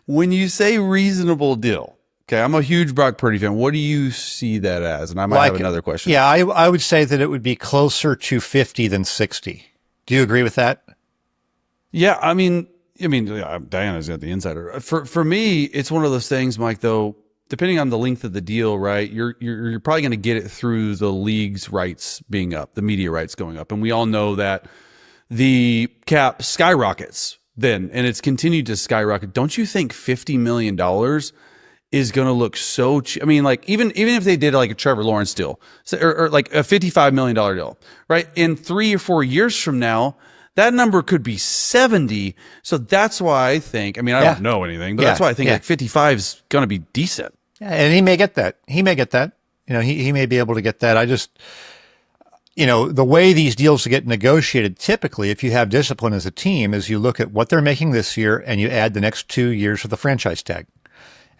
When you say reasonable deal, Okay, I'm a huge Brock Purdy fan. What do you see that as? And I might have another question. Yeah, I would say that it would be closer to 50 than 60. Do you agree with that? Yeah, I mean, Diana's got the insider. For me, it's one of those things, Mike. Though, depending on the length of the deal, right? You're probably going to get it through the league's rights being up, the media rights going up, and we all know that the cap skyrockets then, and it's continued to skyrocket. Don't you think $50 million is going to look so cheap? I mean, like even if they did like a Trevor Lawrence deal, or like a $55 million deal, right? In 3 or 4 years from now, that number could be 70. So that's why I think, I don't know anything, but that's why I think like 55 is going to be decent. Yeah, and he may get that. He may get that. He may be able to get that. I just, the way these deals get negotiated, typically, if you have discipline as a team, is you look at what they're making this year and you add the next 2 years of the franchise tag.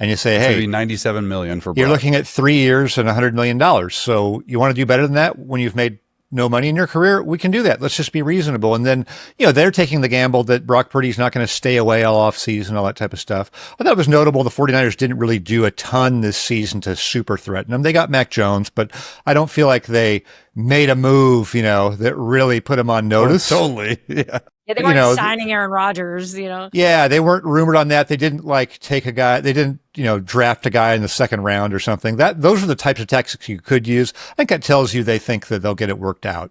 And you say, hey, $97 million for Brock. You're looking at 3 years and $100 million. So you want to do better than that when you've made no money in your career? We can do that. Let's just be reasonable. And then, they're taking the gamble that Brock Purdy's not going to stay away all off season, all that type of stuff. I thought it was notable the 49ers didn't really do a ton this season to super threaten them. They got Mac Jones, but I don't feel like they made a move, that really put him on notice. Oh, totally. Yeah. Yeah, they weren't signing Aaron Rodgers, Yeah, they weren't rumored on that. They didn't take a guy. They didn't, draft a guy in the second round or something. Those are the types of tactics you could use. I think that tells you they think that they'll get it worked out.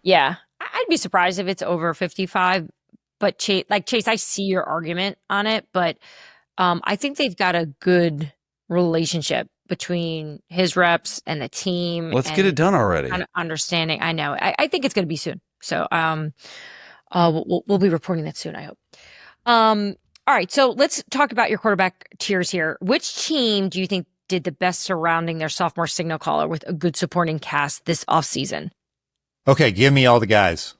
Yeah, I'd be surprised if it's over 55. But Chase, I see your argument on it, but I think they've got a good relationship between his reps and the team. Let's get it done already. Understanding. I know. I think it's going to be soon. So, we'll be reporting that soon, I hope. All right, so let's talk about your quarterback tiers here. Which team do you think did the best surrounding their sophomore signal caller with a good supporting cast this offseason? Okay, give me all the guys.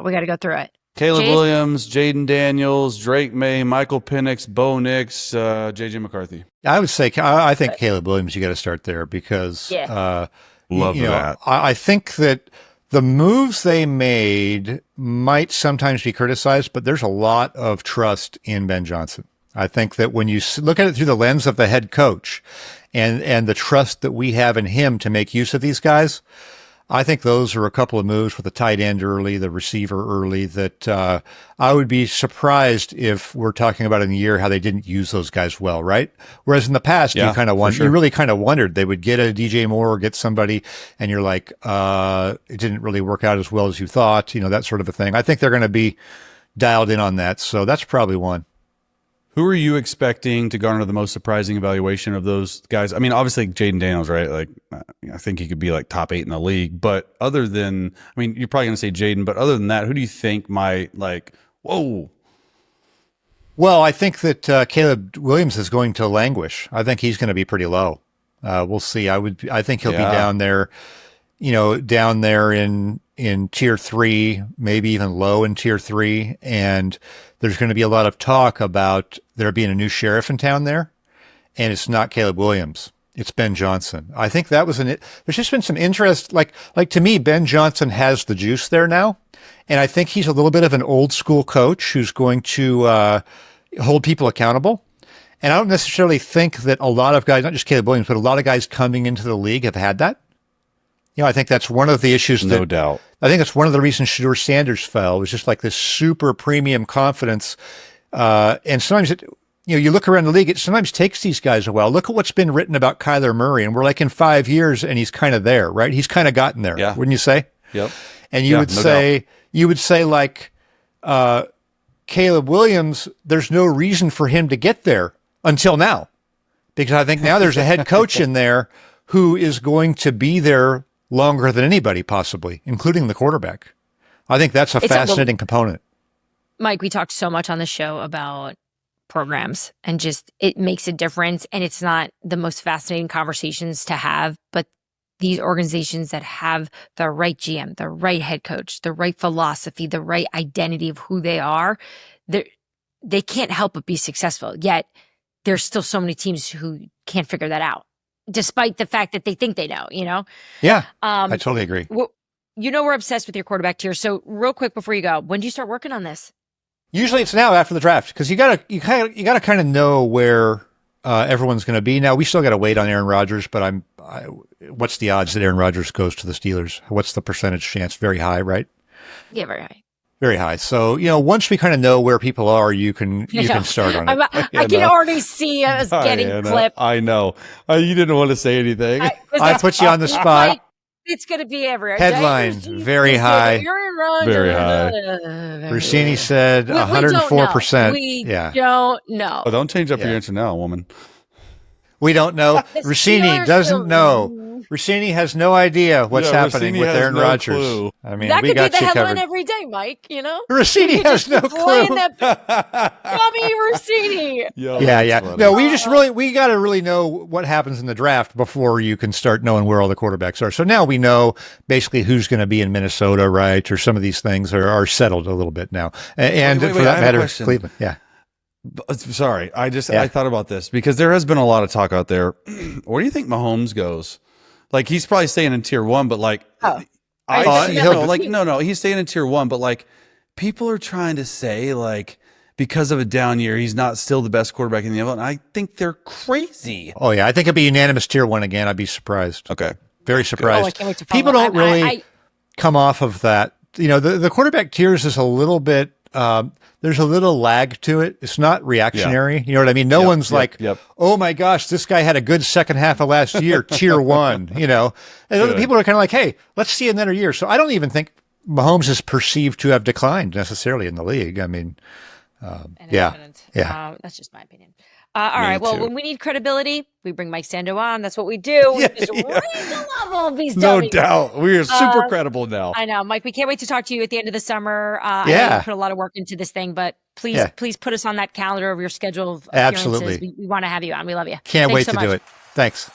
We got to go through it. Caleb Williams, Jaden Daniels, Drake May, Michael Penix, Bo Nix, J.J. McCarthy. I would say, I think Caleb Williams, you got to start there because love that. I think that the moves they made might sometimes be criticized, but there's a lot of trust in Ben Johnson. I think that when you look at it through the lens of the head coach and the trust that we have in him to make use of these guys, I think those are a couple of moves with the tight end early, the receiver early, that I would be surprised if we're talking about in a year how they didn't use those guys well, right? Whereas in the past, you really kind of wondered they would get a DJ Moore or get somebody, and you're like, it didn't really work out as well as you thought, that sort of a thing. I think they're going to be dialed in on that, so that's probably one. Who are you expecting to garner the most surprising evaluation of those guys? I mean, obviously Jaden Daniels, right? Like, I think he could be like top 8 in the league. But other than, you're probably going to say Jaden, but other than that, who do you think might whoa? Well, I think that Caleb Williams is going to languish. I think he's going to be pretty low. We'll see. I think he'll be down there, in tier 3, maybe even low in tier 3. And there's going to be a lot of talk about there being a new sheriff in town there. And it's not Caleb Williams. It's Ben Johnson. I think that was there's just been some interest. Like to me, Ben Johnson has the juice there now. And I think he's a little bit of an old school coach who's going to hold people accountable. And I don't necessarily think that a lot of guys, not just Caleb Williams, but a lot of guys coming into the league have had that. I think that's one of the issues. No doubt. I think that's one of the reasons Shedeur Sanders fell. It was just like this super premium confidence. And sometimes you look around the league, it sometimes takes these guys a while. Look at what's been written about Kyler Murray, and we're like in 5 years and he's kind of there, right? He's kind of gotten there, wouldn't you say? Yep. And you would say like Caleb Williams, there's no reason for him to get there until now. Because I think now there's a head coach in there who is going to be there longer than anybody possibly, including the quarterback. I think that's a fascinating component. Mike, we talked so much on the show about programs and just it makes a difference. And it's not the most fascinating conversations to have, but these organizations that have the right GM, the right head coach, the right philosophy, the right identity of who they are, they can't help but be successful. Yet there's still so many teams who can't figure that out, despite the fact that they think they know, Yeah, I totally agree. We're obsessed with your quarterback tier. So real quick before you go, when do you start working on this? Usually it's now after the draft because you gotta kind of know where everyone's going to be. Now we still got to wait on Aaron Rodgers, but what's the odds that Aaron Rodgers goes to the Steelers? What's the percentage chance? Very high, right? Yeah, very high. Very high. So, once we kind of know where people are, you can start on it. I can already see us getting clipped. I know. You didn't want to say anything. I put you on the spot. Like, it's going to be everywhere. Headline, very high. Very high. Russini said 104%. We don't know. Oh, don't change up your answer now, woman. We don't know. Russini doesn't know. Russini has no idea what's happening with Aaron Rodgers. Clue. I mean, that we could got be the you headline covered every day, Mike. Russini has no clue. Bobby Russini. Yeah. No, we got to really know what happens in the draft before you can start knowing where all the quarterbacks are. So now we know basically who's going to be in Minnesota, right? Or some of these things are settled a little bit now. And for that matter, Cleveland. Yeah. Sorry, I thought about this because there has been a lot of talk out there. Where do you think Mahomes goes? Like he's probably staying in tier 1, but like he's staying in tier 1, but like people are trying to say like because of a down year, he's not still the best quarterback in the NFL, and I think they're crazy. Oh yeah, I think it'd be unanimous tier 1 again. I'd be surprised. Okay, very surprised. I can't wait to follow. People don't really come off of that. The quarterback tiers is a little bit. There's a little lag to it. It's not reactionary. You know what I mean? No one's like, oh my gosh, this guy had a good second half of last year, tier 1, And other people are kind of like, hey, let's see another year. So I don't even think Mahomes is perceived to have declined necessarily in the league. I mean, that's just my opinion. All right. Well, when we need credibility, we bring Mike Sando on. That's what we do. We just raise the level of these dummies. No doubt. We are super credible now. I know, Mike. We can't wait to talk to you at the end of the summer. I know you put a lot of work into this thing, but please put us on that calendar of your schedule of appearances. Absolutely. We want to have you on. We love you. Can't wait to do it. Thanks.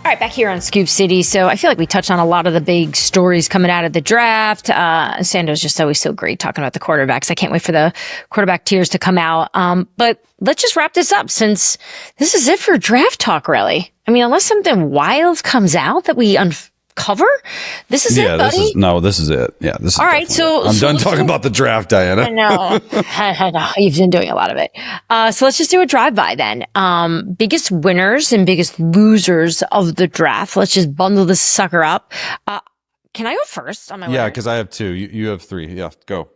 All right, back here on Scoop City. So I feel like we touched on a lot of the big stories coming out of the draft. Sando's just always so great talking about the quarterbacks. I can't wait for the quarterback tiers to come out. But let's just wrap this up since this is it for draft talk, really. I mean, unless something wild comes out that we uncover, this is it, buddy. This is it. Yeah, this is all right. So I'm done talking about the draft, Diana. I know. You've been doing a lot of it. So let's just do a drive-by then. Biggest winners and biggest losers of the draft. Let's just bundle this sucker up. Can I go first on my winners? Yeah, because I have 2. You have 3. Yeah, go.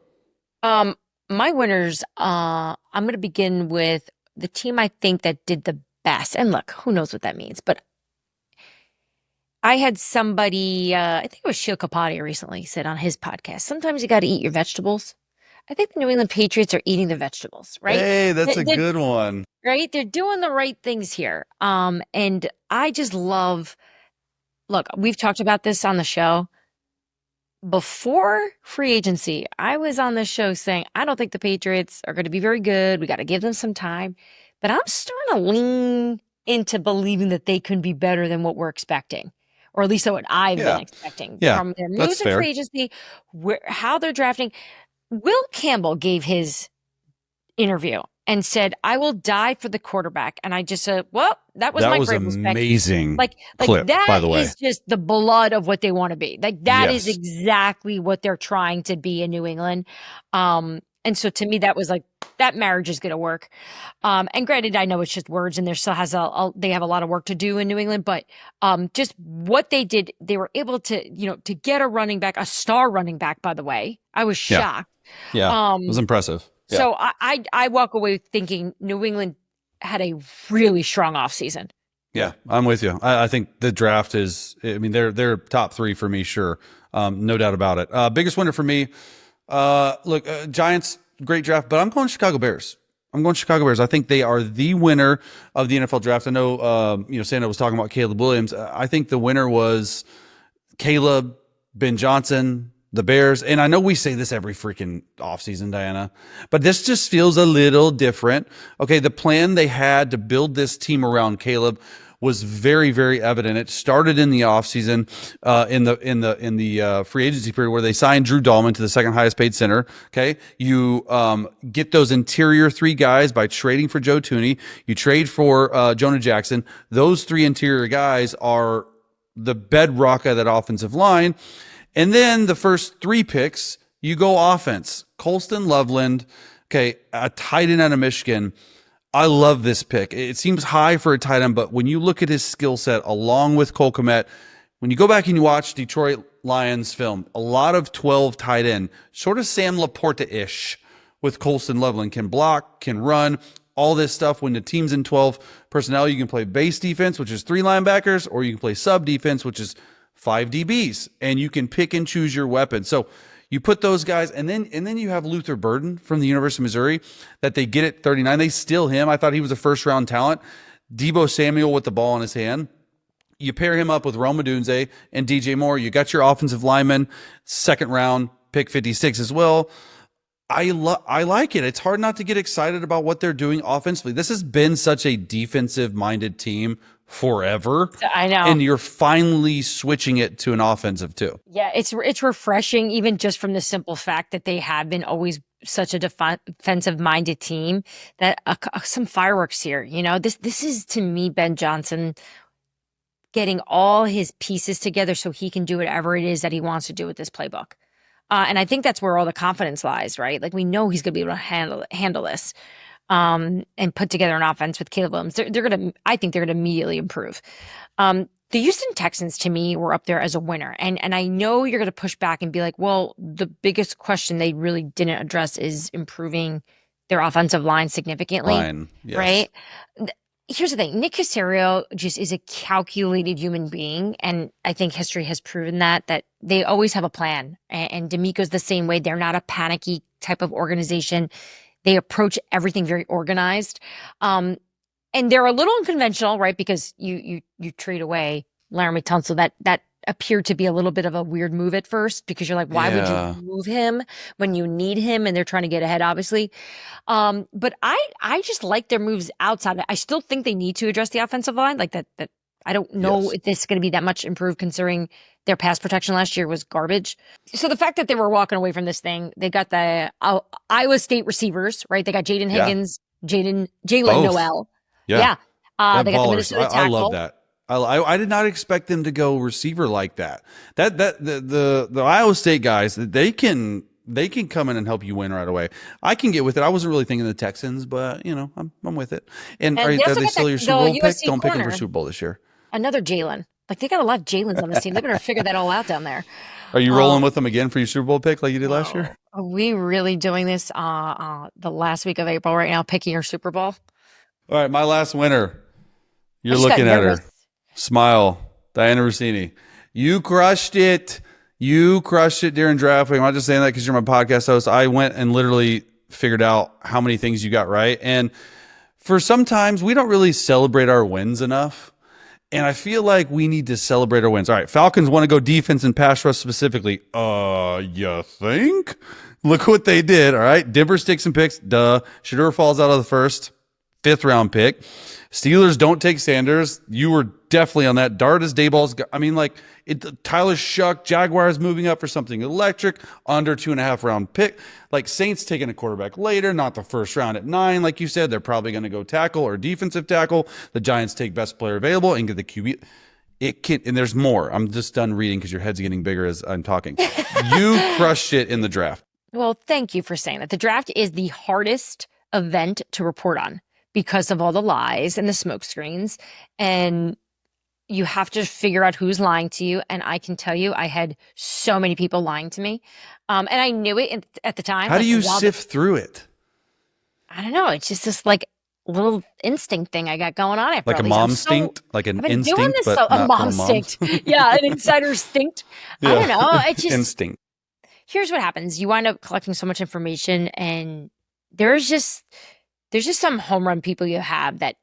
My winners, I'm going to begin with the team I think that did the best. And look, who knows what that means, but I had somebody, I think it was Shough recently, said on his podcast, sometimes you got to eat your vegetables. I think the New England Patriots are eating the vegetables, right? Hey, that's a good one. Right? They're doing the right things here. And I just love, look, we've talked about this on the show. Before free agency, I was on the show saying, I don't think the Patriots are going to be very good. We got to give them some time. But I'm starting to lean into believing that they can be better than what we're expecting. Or at least what I've been expecting from their moves in free agency, how they're drafting. Will Campbell gave his interview and said, I will die for the quarterback. And I just said, well, that was my great amazing clip, that by the way. Is just the blood of what they want to be. Like that is exactly what they're trying to be in New England. And so to me, that was like, that marriage is going to work. And granted, I know it's just words and there still has they have a lot of work to do in New England, but just what they did, they were able to, to get a running back, a star running back, by the way. I was shocked. Yeah. It was impressive. Yeah. So I walk away thinking New England had a really strong offseason. Yeah, I'm with you. I think the draft is, I mean, they're top 3 for me, sure. No doubt about it. Biggest winner for me, look, Giants, great draft, but I'm going Chicago Bears. I think they are the winner of the NFL draft. I know, Sando was talking about Caleb Williams. I think the winner was Caleb, Ben Johnson, the Bears. And I know we say this every freaking offseason, Diana, but this just feels a little different. Okay, the plan they had to build this team around Caleb was very, very evident. It started in the offseason, in the free agency period where they signed Drew Dahlman to the second highest paid center. Okay. You get those interior 3 guys by trading for Joe Thuney. You trade for Jonah Jackson. Those 3 interior guys are the bedrock of that offensive line. And then the first 3 picks, you go offense. Colston Loveland, okay, a tight end out of Michigan. I love this pick. It seems high for a tight end, but when you look at his skill set along with Cole Kmet, when you go back and you watch Detroit Lions film, a lot of 12 tight end, sort of Sam Laporta-ish with Colston Loveland, can block, can run, all this stuff. When the team's in 12 personnel, you can play base defense, which is 3 linebackers, or you can play sub defense, which is 5 DBs, and you can pick and choose your weapon. So you put those guys, and then you have Luther Burden from the University of Missouri that they get at 39. They steal him. I thought he was a first-round talent. Debo Samuel with the ball in his hand. You pair him up with Rome Odunze and DJ Moore. You got your offensive lineman, second round, pick 56 as well. I like it. It's hard not to get excited about what they're doing offensively. This has been such a defensive-minded team forever. I know. And you're finally switching it to an offensive too. Yeah, it's refreshing, even just from the simple fact that they have been always such a defensive-minded team, that some fireworks here. You know, this is, to me, Ben Johnson getting all his pieces together so he can do whatever it is that he wants to do with this playbook. And I think that's where all the confidence lies, right? Like, we know he's going to be able to handle this and put together an offense with Caleb Williams. I think they're going to immediately improve. The Houston Texans, to me, were up there as a winner. And I know you're going to push back and be like, well, the biggest question they really didn't address is improving their offensive line significantly, Yes. right? Here's the thing. Nick Caserio just is a calculated human being. And I think history has proven that they always have a plan. And D'Amico's the same way. They're not a panicky type of organization. They approach everything very organized. And they're a little unconventional, right? Because you trade away Laramie Tunsil. That appeared to be a little bit of a weird move at first, because you're like, why would you move him when you need him? And they're trying to get ahead, obviously. But I just like their moves outside. I still think they need to address the offensive line. Like that I don't know if this is going to be that much improved, considering their pass protection last year was garbage. So the fact that they were walking away from this thing, they got the Iowa State receivers, right? They got Jaden Higgins, Jalen Noel. Yeah. They got the Minnesota tackle. I love that. I did not expect them to go receiver like that. The Iowa State guys, they can come in and help you win right away. I can get with it. I wasn't really thinking the Texans, but I'm with it. And are they still your Super Bowl pick? Don't pick them for Super Bowl this year. Another Jalen. Like, they got a lot of Jalen's on this team. They're going to figure that all out down there. Are you rolling with them again for your Super Bowl pick like you did last year? Are we really doing this the last week of April right now, picking your Super Bowl? All right, my last winner. You're looking at her. Smile. Dianna Russini. You crushed it. You crushed it during draft week. I'm not just saying that because you're my podcast host. I went and literally figured out how many things you got right. And for sometimes we don't really celebrate our wins enough. And I feel like we need to celebrate our wins. All right, Falcons want to go defense and pass rush specifically. You think? Look what they did. All right, Denver sticks and picks. Duh. Shedeur falls out of the first, 5th round pick. Steelers don't take Sanders. You were definitely on that. Dart as Dayball's. Tyler Shough, Jaguars moving up for something electric, under 2.5 round pick. Like, Saints taking a quarterback later, not the first round at 9. Like you said, they're probably going to go tackle or defensive tackle. The Giants take best player available and get the QB. And there's more. I'm just done reading because your head's getting bigger as I'm talking. You crushed it in the draft. Well, thank you for saying that. The draft is the hardest event to report on because of all the lies and the smoke screens. And you have to figure out who's lying to you. And I can tell you, I had so many people lying to me. And I knew it at the time. How do you sift through it? I don't know. It's just this like little instinct thing I got going on. Like a mom instinct? Like an instinct, but not a mom instinct. Yeah, an insider instinct. Yeah. I don't know. It's just instinct. Here's what happens. You wind up collecting so much information, and there's just some home run people you have that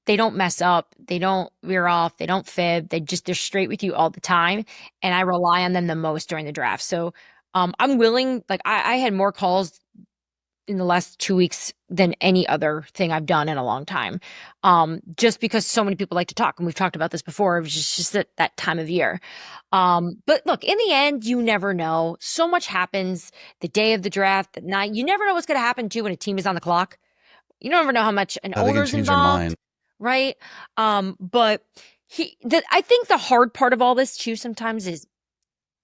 they don't mess up, they don't veer off, they don't fib, they're straight with you all the time, and I rely on them the most during the draft. So I'm willing, like I had more calls in the last 2 weeks than any other thing I've done in a long time, just because so many people like to talk, and we've talked about this before. It was just that time of year. But look, in the end, you never know. So much happens the day of the draft, the night. You never know what's going to happen too when a team is on the clock. You never know how much an owner's involved, right? But I think the hard part of all this too sometimes is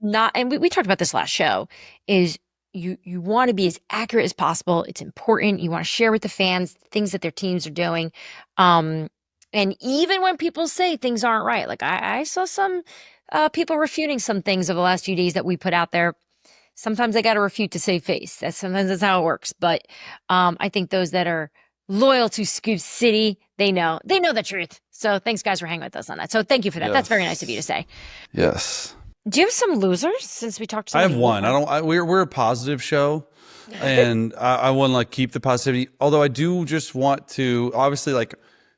not, and we talked about this last show, is you want to be as accurate as possible. It's important. You want to share with the fans things that their teams are doing. And even when people say things aren't right, like I saw some people refuting some things over the last few days that we put out there. Sometimes I got to refute to save face. Sometimes that's how it works. But I think those that are loyal to Scoop City, they know the truth. So thanks, guys, for hanging with us on that. So thank you for that. Yes. That's very nice of you to say. Yes. Do you have some losers since we talked to I have one. We're a positive show, and I want to like keep the positivity. Although I do just want to, obviously, like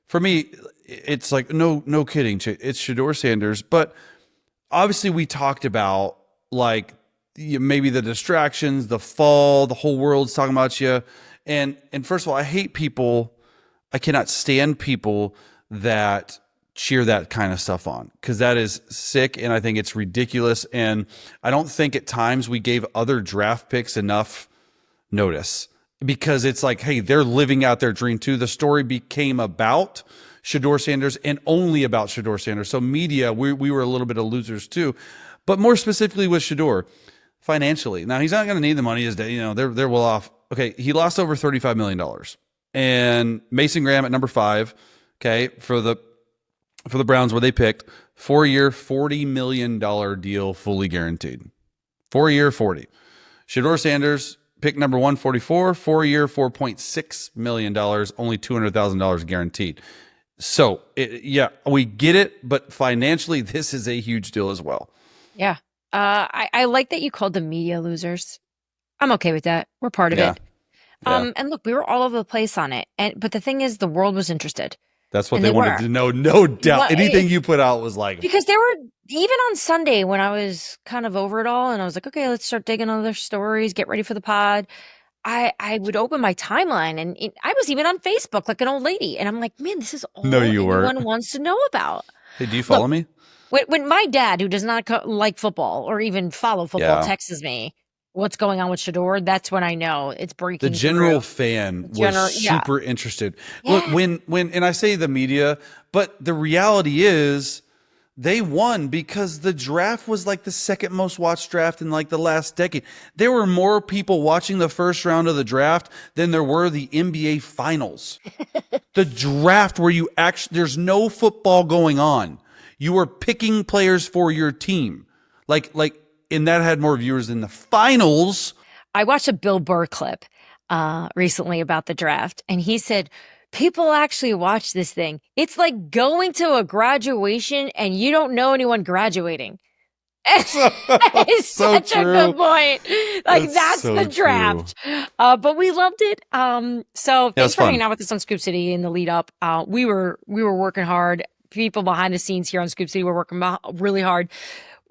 for me, it's like no kidding, it's Shedeur Sanders. But obviously, we talked about like maybe the distractions, the fall, the whole world's talking about you. And first of all, I hate people. I cannot stand people that cheer that kind of stuff on, because that is sick, and I think it's ridiculous. And I don't think at times we gave other draft picks enough notice, because it's like, hey, they're living out their dream too. The story became about Shedeur Sanders and only about Shedeur Sanders. So media, we were a little bit of losers too, but more specifically with Shedeur financially. Now he's not going to need the money. They're well off. Okay, he lost over $35 million, and Mason Graham at number 5. Okay, for the Browns, where they picked 4-year, $40 million deal, fully guaranteed. 4-year, 40. Shedeur Sanders, pick number 144, 4-year, $4.6 million, only $200,000 guaranteed. So, we get it, but financially, this is a huge deal as well. Yeah. I like that you called the media losers. I'm okay with that. We're part of it. Yeah. And look, we were all over the place on it. But the thing is, the world was interested. That's what they wanted to know, no doubt. Anything you put out was like... Because there were, even on Sunday when I was kind of over it all, and I was like, okay, let's start digging other stories, get ready for the pod. I would open my timeline, and I was even on Facebook like an old lady. And I'm like, man, this is all anyone wants to know about. Hey, do you follow me? When my dad, who does not like football or even follow football, texts me what's going on with Shedeur, that's when I know it's breaking. The general fan was super interested. Yeah. Look, when and I say the media, but the reality is they won because the draft was like the second most watched draft in like the last decade. There were more people watching the first round of the draft than there were the NBA finals. The draft where you actually, there's no football going on. You were picking players for your team. And that had more viewers than the finals. I watched a Bill Burr clip recently about the draft, and he said, people actually watch this thing. It's like going to a graduation and you don't know anyone graduating. It's such a good point. Like, that's so the draft. But we loved it. So thanks for hanging out with us on Scoop City in the lead up. We were working hard. People behind the scenes here on Scoop City were working really hard.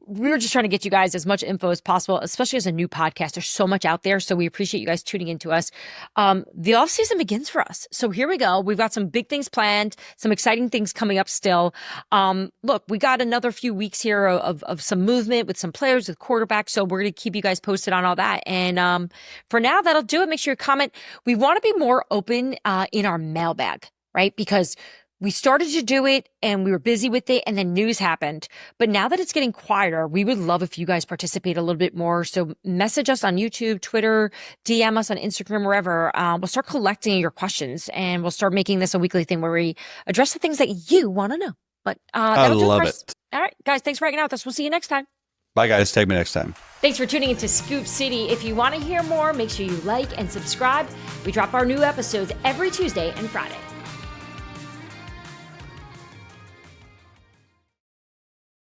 We were just trying to get you guys as much info as possible, especially as a new podcast. There's so much out there, so we appreciate you guys tuning into us. The off season begins for us, so here we go. We've got some big things planned, some exciting things coming up still. Look, we got another few weeks here of some movement with some players, with quarterbacks, so we're going to keep you guys posted on all that. And for now, that'll do it. Make sure you comment. We want to be more open in our mailbag, right? Because we started to do it and we were busy with it, and then news happened. But now that it's getting quieter, we would love if you guys participate a little bit more. So message us on YouTube, Twitter, DM us on Instagram, wherever. We'll start collecting your questions, and we'll start making this a weekly thing where we address the things that you want to know. But I love it. All right, guys, thanks for hanging out with us. We'll see you next time. Bye, guys. Tag me next time. Thanks for tuning into Scoop City. If you want to hear more, make sure you like and subscribe. We drop our new episodes every Tuesday and Friday.